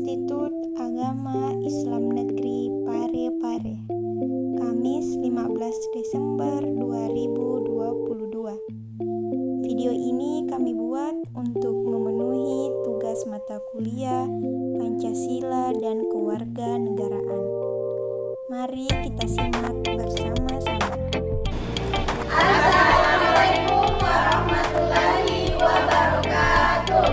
Institut Agama Islam Negeri Parepare, Kamis 15 Desember 2022. Video ini kami buat untuk memenuhi tugas mata kuliah Pancasila dan Kewarganegaraan. Mari kita simak bersama-sama. Assalamualaikum warahmatullahi wabarakatuh.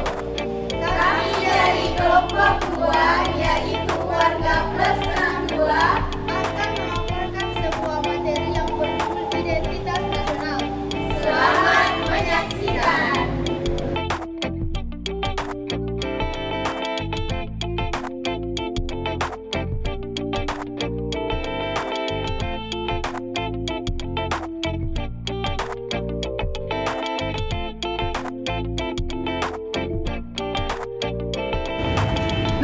Kami dari kelompok 2 yaitu Warga Plus 62 akan memaparkan sebuah materi yang berjudul Identitas Nasional. Selamat menyaksikan.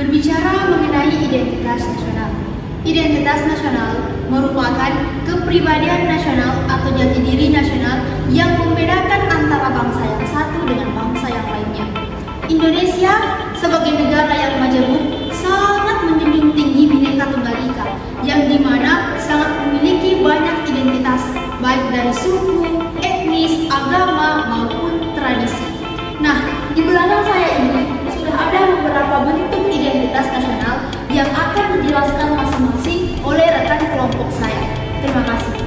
Berbicara mengenai identitas nasional. Identitas nasional merupakan kepribadian nasional atau jati diri nasional yang membedakan antara bangsa yang satu dengan bangsa yang lainnya. Indonesia sebagai negara yang majemuk sangat menjunjung tinggi Bhinneka Tunggal Ika, yang dimana sangat memiliki banyak identitas, baik dari suku, etnis, agama, maupun tradisi. Nah, di belakang saya ini sudah ada beberapa bentuk identitas nasional yang akan dijelaskan masing-masing oleh rekan kelompok saya. Terima kasih.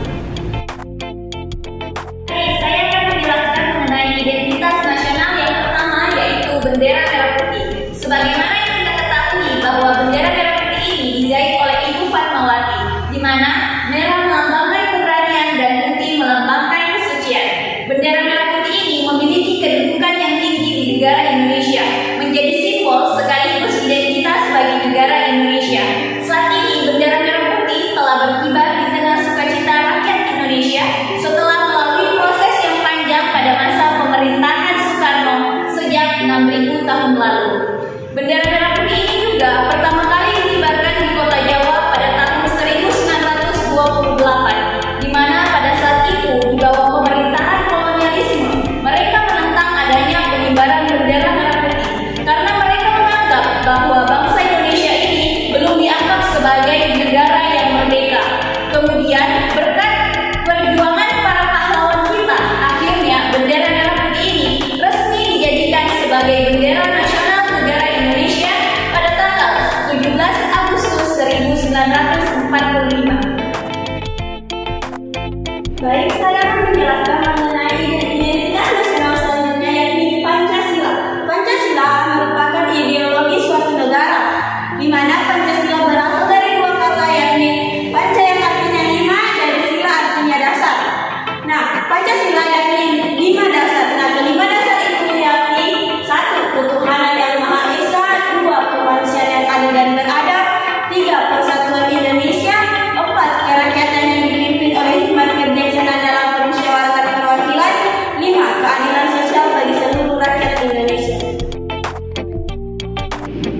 Saya akan menjelaskan mengenai identitas nasional yang pertama, yaitu bendera merah putih. Sebagaimana yang kita ketahui bahwa bendera merah putih ini dijahit oleh Ibu Fatmawati, di mana merah melambangkan keberanian dan putih melambangkan kesucian. Bendera merah putih ini memiliki kedudukan yang tinggi di negara Indonesia, menjadi simbol sekaligus identitas bagi negara Indonesia. Saat ini bendera merah putih telah berkibar di tengah sukacita rakyat Indonesia setelah melalui proses yang panjang pada masa pemerintahan Soekarno sejak 6.000 tahun lalu. Bendera merah putih ini juga pertama kali dikibarkan di kota Jawa pada tahun 1928, di mana pada saat itu di bawah pemerintahan kolonialisme mereka menentang adanya pengibaran bendera merah putih karena mereka menganggap bahwa bangsa Indonesia ini belum dianggap sebagai negara yang merdeka. Kemudian berkat perjuangan para pahlawan kita, akhirnya bendera merah putih ini resmi dijadikan sebagai bendera nasional negara Indonesia pada tanggal 17 Agustus 1945. Baik, saya akan menjelaskan mengenai identitas nasional selanjutnya, yakni Pancasila. Pancasila merupakan ideologi suatu negara, di mana Pancasila berasal dari dua kata, yakni Panca yang artinya 5 dan Sila artinya dasar. Nah, Pancasila yakni 5 dasar. Nah, kelima dasar itu yakni 1. Ketuhanan yang Maha Esa, 2. Kemanusiaan yang adil dan beradab, 3. Persatuan Indonesia, 4. Kerakyatan yang dipimpin oleh hikmat kebijaksanaan dalam permusyawaratan perwakilan, 5. Keadilan sosial bagi seluruh rakyat Indonesia.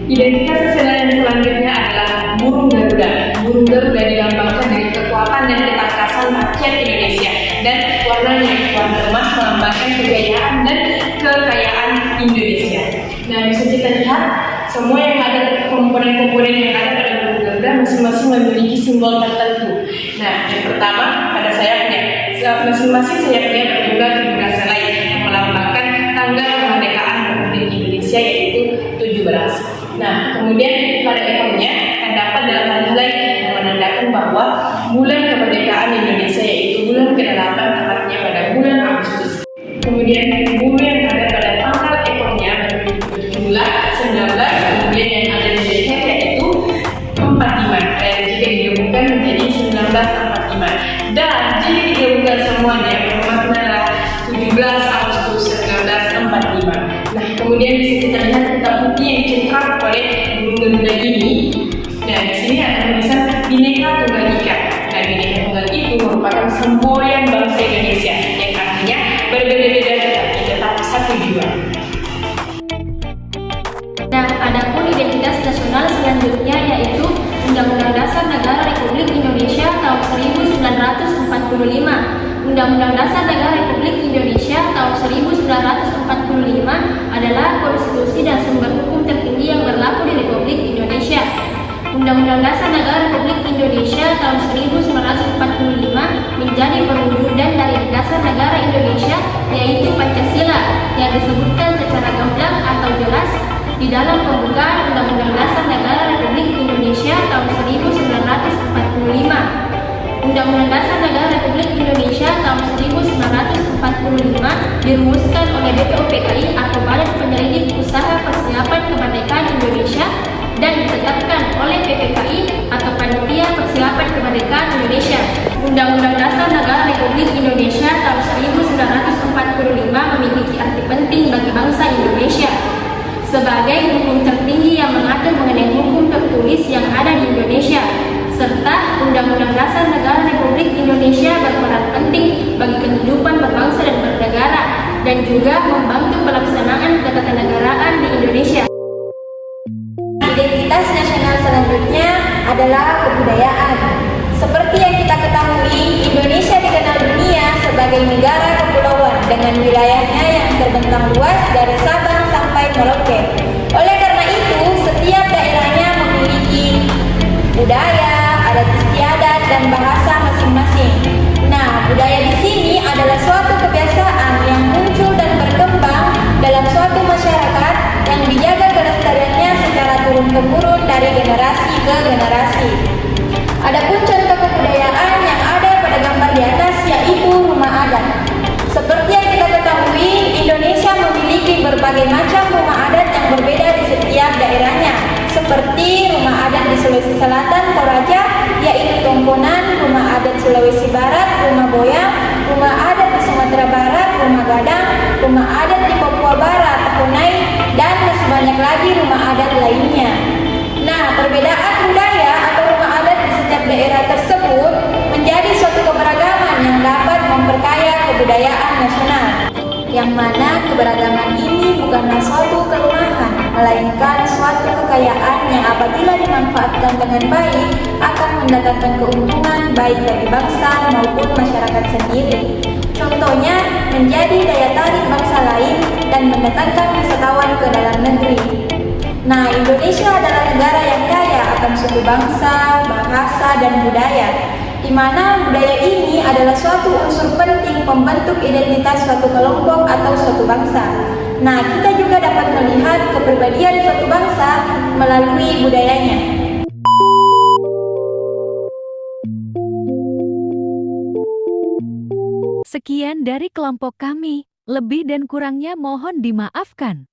Identitas nasional yang selanjutnya adalah burung Garuda. Burung Garuda dilambangkan dari kekuatan dan ketangkasan rakyat Indonesia, dan warnanya warna emas melambangkan kejayaan dan kekayaan Indonesia. Nah, bisa kita lihat semua yang ada komponen-komponen yang ada pada burung Garuda masing-masing memiliki simbol tertentu. Nah, yang pertama pada sayapnya, masing-masing sayapnya berjumlah 17 helai yang melambangkan tanggal kemerdekaan Republik Indonesia, yaitu 17. Nah, kemudian pada ekornya terdapat dalam helai yang menandakan bahwa bulan kemerdekaan Indonesia, yaitu bulan ke-8, tepatnya pada bulan Agustus. Kemudian bulu yang ada pada pangkal ekornya berjumlah 19, kemudian yang ada di leher yaitu 45, dan jika digabungkan menjadi 1945. Dan jika digabungkan semuanya bermakna 17 Agustus 1945. Nah, kemudian bisa kita lihat pita putih yang dicengkram oleh burung Garuda ini. Nah, di sini ada tulisan Bhinneka Tunggal Ika. Nah, Bhinneka Tunggal itu merupakan semboyan bangsa Indonesia yang artinya berbeda-beda tetapi tetap satu jua. Nah, adapun identitas nasional selanjutnya yaitu Undang-Undang Dasar Negara Republik Indonesia tahun 1945. Undang-Undang Dasar Negara Republik Indonesia tahun 1945 adalah konstitusi dan sumber hukum tertinggi yang berlaku di Republik Republik Indonesia. Undang-Undang Dasar Negara Republik Indonesia tahun 1945 menjadi perwujudan dari Dasar Negara Indonesia, yaitu Pancasila, yang disebutkan secara gamblang atau jelas di dalam pembukaan Undang-Undang Dasar Negara Republik Indonesia tahun 1945. Undang-Undang Dasar Negara Republik Indonesia tahun 1945 dirumuskan oleh BPUPKI atau Badan Penyelidik Usaha Persiapan Kemerdekaan Indonesia dan ditetapkan oleh PPKI atau Panitia Persiapan Kemerdekaan Indonesia. Undang-Undang Dasar Negara Republik Indonesia tahun 1945 memiliki arti penting bagi bangsa Indonesia sebagai hukum tertinggi yang mengatur mengenai hukum tertulis yang ada di Indonesia, serta Undang-Undang Dasar Negara Republik Indonesia berperan penting bagi kehidupan berbangsa dan bernegara dan juga membantu pelaksanaan ketatanegaraan di Indonesia. Identitas nasional selanjutnya adalah kebudayaan. Seperti yang kita ketahui, Indonesia dikenal dunia sebagai negara kepulauan dengan wilayahnya yang terbentang luas dari Sabang sampai Merauke. Oleh karena itu, setiap daerahnya memiliki budaya, adat istiadat, dan bahasa masing-masing. Nah, budaya di sini adalah suatu kebiasaan yang muncul dan berkembang dalam suatu masyarakat yang dijaga kelestariannya secara turun-temurun dari generasi ke generasi. Adapun contoh kebudayaan yang ada pada gambar di atas yaitu rumah adat. Seperti yang kita ketahui, Indonesia memiliki berbagai macam rumah adat yang berbeda di setiap daerahnya. Seperti rumah adat di Sulawesi Selatan, Toraja, yaitu Tongkonan, rumah adat Sulawesi Barat, rumah Boyang, rumah adat di Sumatera Barat, rumah Gadang, rumah adat di Papua Barat, Honai, dan masih banyak lagi rumah adat lainnya. Nah, perbedaan budaya atau rumah adat di setiap daerah tersebut menjadi suatu keberagaman yang dapat memperkaya kebudayaan nasional. Yang mana keberagaman ini bukanlah suatu kelemahan, melainkan suatu kekayaan yang apabila dimanfaatkan dengan baik akan mendatangkan keuntungan baik bagi bangsa maupun masyarakat sendiri. Contohnya, menjadi daya tarik bangsa lain dan mendatangkan wisatawan ke dalam negeri. Nah, Indonesia adalah negara yang kaya akan suku bangsa, bahasa, dan budaya, di mana budaya ini adalah suatu unsur penting pembentuk identitas suatu kelompok atau suatu bangsa. Nah, kita juga dapat melihat kepribadian suatu bangsa melalui budayanya. Sekian dari kelompok kami, lebih dan kurangnya mohon dimaafkan.